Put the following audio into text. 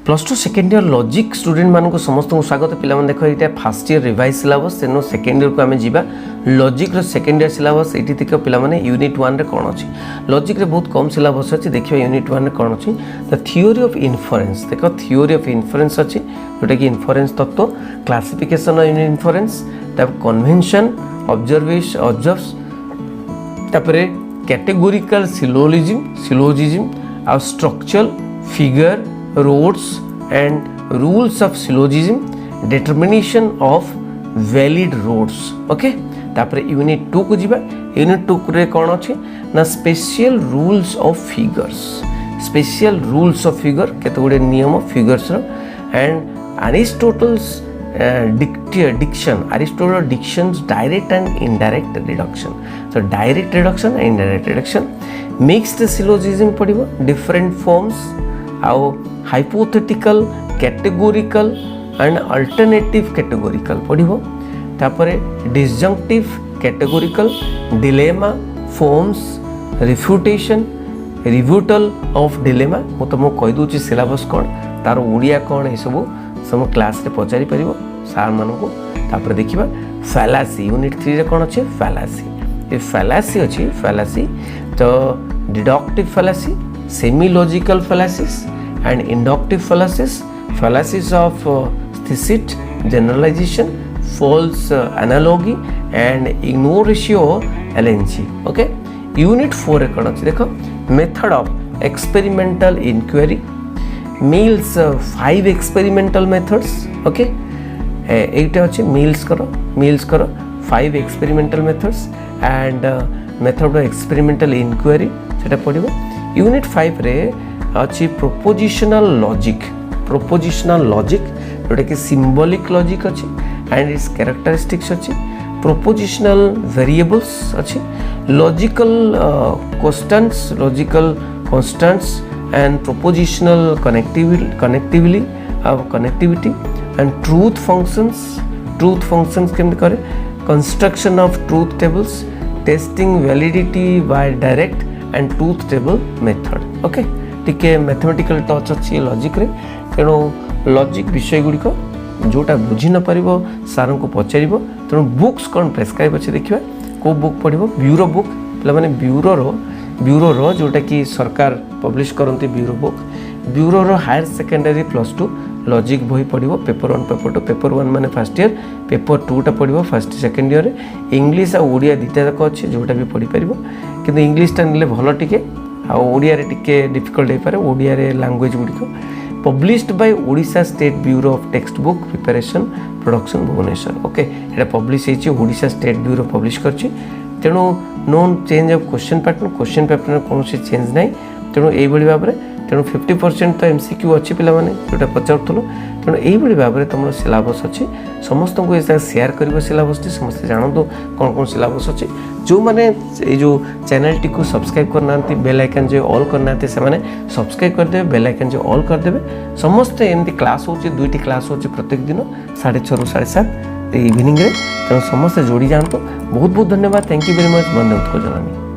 Plus two second year logic student मानक समस्त को स्वागत पे देख ये फास्ट इयर रिवाइज सिलेबस तेणु सेकेंड इयर को आम जा लॉजिक सेकेंड इयर सिलेबस ये तक पे यूनिट 1 रे कौन अच्छी लॉजिक रे बहुत कम सिलेबस अच्छी देखिए यूनिट 1 रे कौन अच्छी द थ्योरी ऑफ इन्फरेंस देख थ्योरी ऑफ इन्फरेंस अच्छी जोटा कि इन्फरेंस तत्व classification of inference convention observes categorical syllogism और structural figure roads and rules of syllogism determination of valid roads okay तापर यूनिट 2 को जीवा यूनिट 2 रे कोन अछि ना स्पेशल रूल्स ऑफ फिगर केते गुडे नियम figures row and Aristotle's Aristotle dictions direct and indirect reduction. So direct reduction and indirect reduction, mixed syllogism पढ़िबो different forms आउ hypothetical, categorical and alternative categorical पढ़िबो तापरे disjunctive, categorical, dilemma, forms, refutation, rebuttal of dilemma मु तुमको कहि दोची syllabus कोन तार ओडिया कोन ए सब class रे पचारि परिबो सार मानको तापर देखिबा फैलासी यूनिट 3 रे कोन अछि फैलासी ए फैलासी अछि फैलासी तो deductive fallacy semi logical fallacies and inductive fallacies of थिसिट generalization false analogy and ignoratio एलएनजी ओके यूनिट 4 रे कोन अछि देखो method of experimental inquiry Mill's 5 experimental methods okay एटा अछि मील्स करो 5 experimental methods and method of experimental inquiry सेटा पढिबो यूनिट 5 रे अछि प्रोपोजिशनल लॉजिक जोटा कि सिंबॉलिक लॉजिक अछि एंड इट्स कैरेक्टरिस्टिक्स अछि प्रोपोजिशनल वेरिएबल्स अछि logical constants and propositional connectivity and truth functions केमते करे construction of truth tables testing validity by direct and truth table method okay टिके mathematical touch अछि logic रे तेणु logic विषय गुडी को जोटा बुझी न परिबो सार को पचारिबो तेणु बुक्स कोन प्रेस्क्राइब अछि देखिबा को बुक पढिबो ब्यूरो बुक पला माने ब्यूरो रो जोटा कि सरकार पब्लिश करती ब्यूरो रो हायर सेकेंडरी प्लस 2 लॉजिक बही पढ़िबो पेपर 1 पेपर 2 पेपर 1 माने फर्स्ट ईयर पेपर 2 टा पढ़िबो फर्स्ट सेकेंड ईयर इंग्लिश आ ओडिया दिटा जाक अछि जोटा भी पढ़ी परिबो किंतु इंग्लिश टा नेले भलो टिके आ ओडिया रे टिके डिफिकल्ट हे पारे ओडिया रे लैंग्वेज गुडी को published by Odisha state bureau of text book preparation production Bhubaneswar okay एटा पब्लिश हेछि ओडिशा स्टेट ब्यूरो पब्लिश करछि तेणु no change of question pattern कौन से चेंज नहीं तेणु यही भाव में तेणु 50% तो एमसीक्यू अच्छी पे जोटा पचारूँ तेणु यही भाव में तुम सिलेबस अच्छी समस्त को ये शेयर कर सिलेबस टी समस्त जानतु कौन कौन सिलेबस अच्छी जो मैंने जो चैनल टी को सब्सक्राइब करना बेल आइकन जो ऑल करना से मैंने सब्सक्राइब करदे बेल आइकन जो ऑल करदे समस्त एमती क्लास हो 2टी क्लास हो प्रत्येक दिन 6:30 ରୁ 7:30 इवनिंग रे तेणु समस्त जोड़ी जानतु बहुत बहुत धन्यवाद थैंक यू वेरी मच बंदे उत्को जनानी।